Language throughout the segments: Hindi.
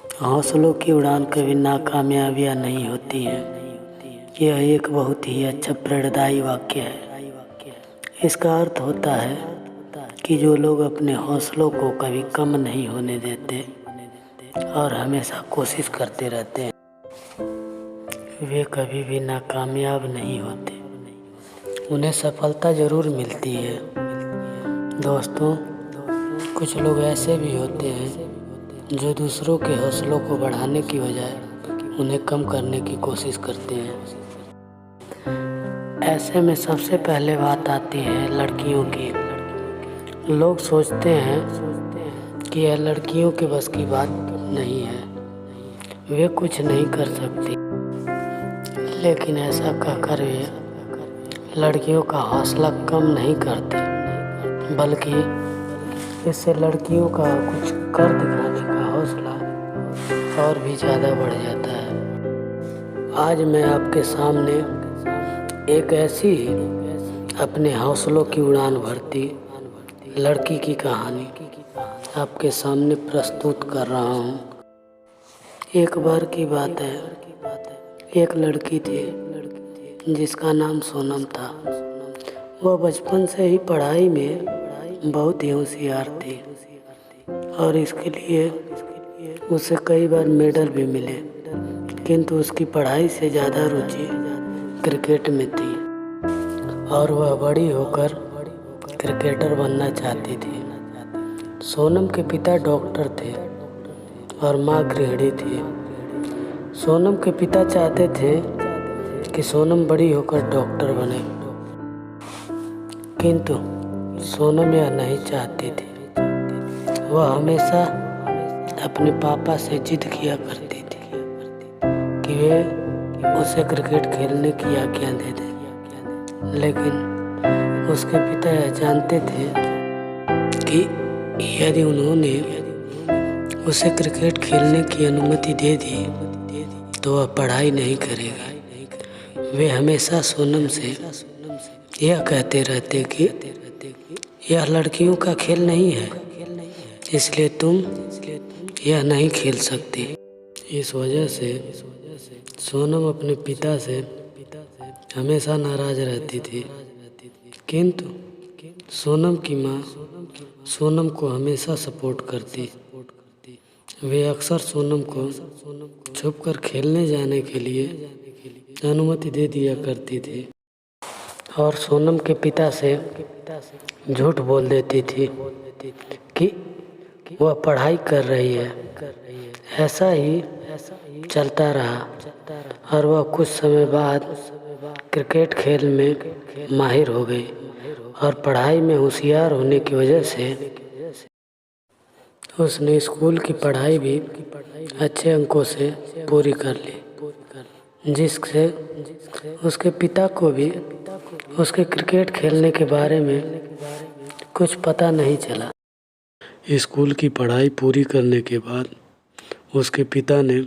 हौसलों की उड़ान कभी नाकामयाबियाँ नहीं होती हैं। यह एक बहुत ही अच्छा प्रेरणादायी वाक्य है। इसका अर्थ होता है कि जो लोग अपने हौसलों को कभी कम नहीं होने देते और हमेशा कोशिश करते रहते हैं, वे कभी भी नाकामयाब नहीं होते। उन्हें सफलता ज़रूर मिलती है। दोस्तों, कुछ लोग ऐसे भी होते हैं जो दूसरों के हौसलों को बढ़ाने की बजाय उन्हें कम करने की कोशिश करते हैं। ऐसे में सबसे पहले बात आती है लड़कियों की। लोग सोचते हैं कि यह लड़कियों के बस की बात नहीं है, वे कुछ नहीं कर सकती। लेकिन ऐसा कहकर वे लड़कियों का हौसला कम नहीं करते, बल्कि इससे लड़कियों का कुछ कर दिखाने का हौसला और भी ज़्यादा बढ़ जाता है। आज मैं आपके सामने एक ऐसी अपने हौसलों की उड़ान भरती लड़की की कहानी आपके सामने प्रस्तुत कर रहा हूँ। एक बार की बात है, एक लड़की थी जिसका नाम सोनम था। वह बचपन से ही पढ़ाई में बहुत ही होशियार थी और इसके लिए उसे कई बार मेडल भी मिले, किंतु उसकी पढ़ाई से ज़्यादा रुचि क्रिकेट में थी और वह बड़ी होकर क्रिकेटर बनना चाहती थी। सोनम के पिता डॉक्टर थे और माँ गृहिणी थी। सोनम के पिता चाहते थे कि सोनम बड़ी होकर डॉक्टर बने, किंतु सोनम यह नहीं चाहती थी। वह हमेशा अपने पापा से जिद किया करती थी कि वे उसे क्रिकेट खेलने की आज्ञा दे दें, लेकिन उसके पिता यह जानते थे कि यदि उन्होंने उसे क्रिकेट खेलने की अनुमति दे दी तो वह पढ़ाई नहीं करेगा। वे हमेशा सोनम से यह कहते रहते कि यह लड़कियों का खेल नहीं है, इसलिए तुम यह नहीं खेल सकती। इस वजह से सोनम अपने पिता से हमेशा नाराज रहती थी, किंतु सोनम की माँ सोनम को हमेशा सपोर्ट करती। वे अक्सर सोनम को छुपकर खेलने जाने के लिए अनुमति दे दिया करती थी और सोनम के पिता से झूठ बोल देती थी कि वह पढ़ाई कर रही है। ऐसा ही चलता रहा और वह कुछ समय बाद क्रिकेट खेल में माहिर हो गई और पढ़ाई में होशियार होने की वजह से उसने स्कूल की पढ़ाई भी अच्छे अंकों से पूरी कर ली, जिससे उसके पिता को भी उसके क्रिकेट खेलने के बारे में कुछ पता नहीं चला। स्कूल की पढ़ाई पूरी करने के बाद उसके पिता ने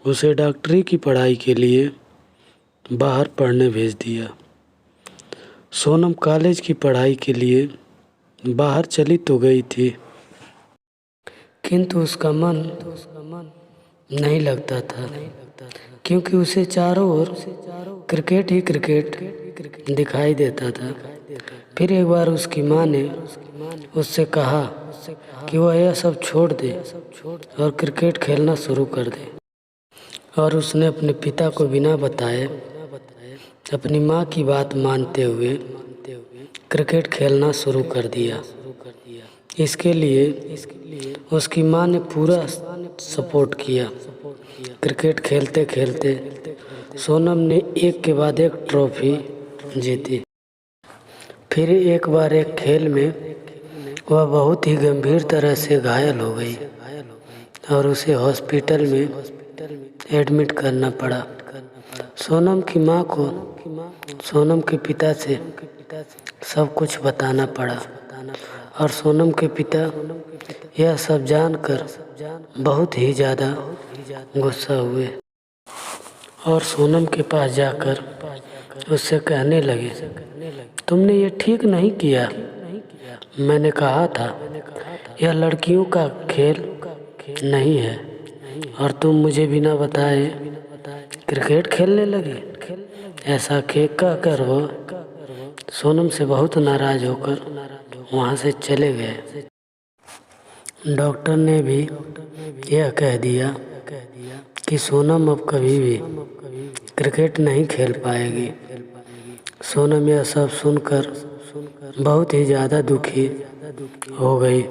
उसे डॉक्टरी की पढ़ाई के लिए बाहर पढ़ने भेज दिया। सोनम कॉलेज की पढ़ाई के लिए बाहर चली तो गई थी, किंतु उसका मन नहीं लगता था, क्योंकि उसे चारों ओर क्रिकेट ही क्रिकेट दिखाई देता था। फिर एक बार उसकी माँ ने उससे कहा कि वह यह सब छोड़ दे और क्रिकेट खेलना शुरू कर दे, और उसने अपने पिता को बिना बताए अपनी माँ की बात मानते हुए क्रिकेट खेलना शुरू कर दिया। इसके लिए उसकी माँ ने पूरा सपोर्ट किया। क्रिकेट खेलते खेलते सोनम ने एक के बाद एक ट्रॉफी जीती। फिर एक बार एक खेल में वह बहुत ही गंभीर तरह से घायल हो गई और उसे हॉस्पिटल में एडमिट करना पड़ा। सोनम की माँ को सोनम के पिता से सब कुछ बताना पड़ा और सोनम के पिता यह सब जानकर बहुत ही ज़्यादा गुस्सा हुए और सोनम के पास जाकर उससे कहने लगे, तुमने ये ठीक नहीं किया। मैंने कहा था यह लड़कियों का खेल नहीं है, और तुम मुझे बिना बताए क्रिकेट खेलने लगे। ऐसा कह कर वो सोनम से बहुत नाराज होकर वहाँ से चले गए। डॉक्टर ने भी यह कह दिया कि सोनम अब कभी भी क्रिकेट नहीं खेल पाएगी। सोनम यह सब सुनकर बहुत ही ज़्यादा दुखी हो गई।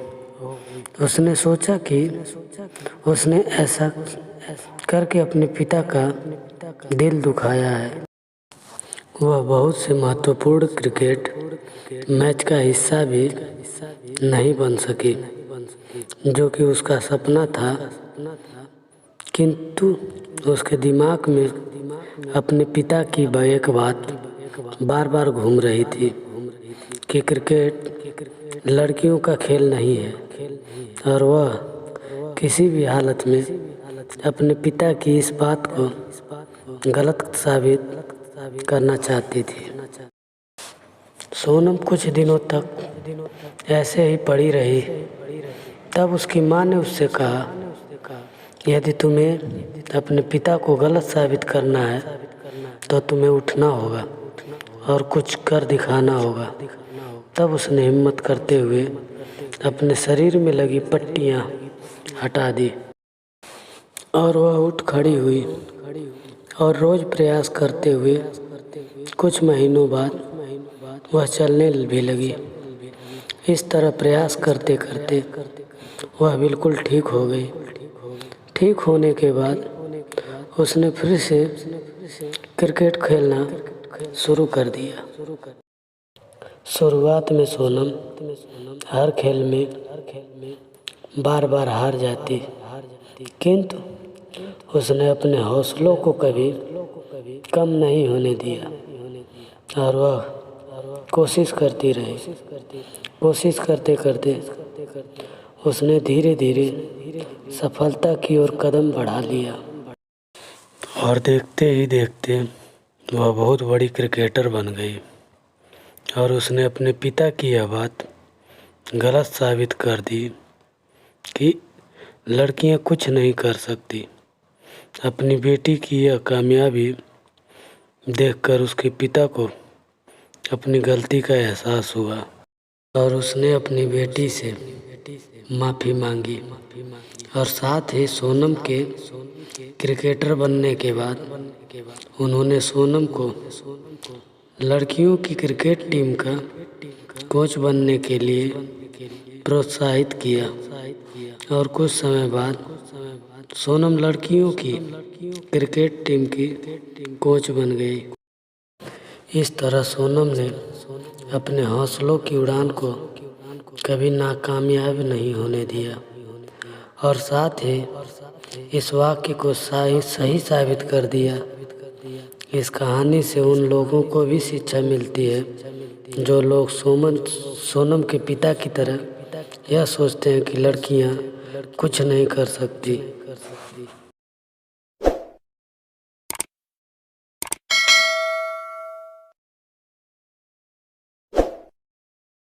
उसने सोचा कि उसने ऐसा करके अपने पिता का दिल दुखाया है। वह बहुत से महत्वपूर्ण क्रिकेट मैच का हिस्सा भी नहीं बन सकी, जो कि उसका सपना था। किंतु उसके दिमाग में अपने पिता की एक बात बार बार घूम रही थी कि क्रिकेट लड़कियों का खेल नहीं है, और वह किसी भी हालत में अपने पिता की इस बात को गलत साबित करना चाहती थी। सोनम कुछ दिनों तक ऐसे ही पड़ी रही। तब उसकी माँ ने उससे कहा, यदि तुम्हें अपने पिता को गलत साबित करना है तो तुम्हें उठना होगा और कुछ कर दिखाना होगा। तब उसने हिम्मत करते हुए अपने शरीर में लगी पट्टियाँ हटा दी और वह उठ खड़ी हुई और रोज प्रयास करते हुए कुछ महीनों बाद वह चलने भी लगी। इस तरह प्रयास करते करते वह बिल्कुल ठीक हो गई। ठीक होने के बाद उसने फिर से क्रिकेट खेलना शुरू कर दिया। शुरुआत में सोनम हर खेल में बार बार हार जाती, किंतु उसने अपने हौसलों को कभी कम नहीं होने दिया और वह कोशिश करती रही। कोशिश करते करते उसने धीरे धीरे सफलता की ओर कदम बढ़ा लिया और देखते ही देखते वह बहुत बड़ी क्रिकेटर बन गई और उसने अपने पिता की यह बात गलत साबित कर दी कि लड़कियां कुछ नहीं कर सकती। अपनी बेटी की यह कामयाबी देखकर उसके पिता को अपनी गलती का एहसास हुआ और उसने अपनी बेटी से माफ़ी मांगी। और साथ ही सोनम के क्रिकेटर बनने के बाद उन्होंने सोनम को लड़कियों की क्रिकेट टीम का कोच बनने के लिए प्रोत्साहित किया और कुछ समय बाद सोनम लड़कियों की क्रिकेट टीम की कोच बन गई। इस तरह सोनम ने अपने हौसलों की उड़ान को कभी नाकामयाब नहीं होने दिया और साथ ही इस वाक्य को सही साबित कर दिया। इस कहानी से उन लोगों को भी शिक्षा मिलती है जो लोग सोनम के पिता की तरह यह सोचते हैं कि लड़कियां कुछ नहीं कर सकती।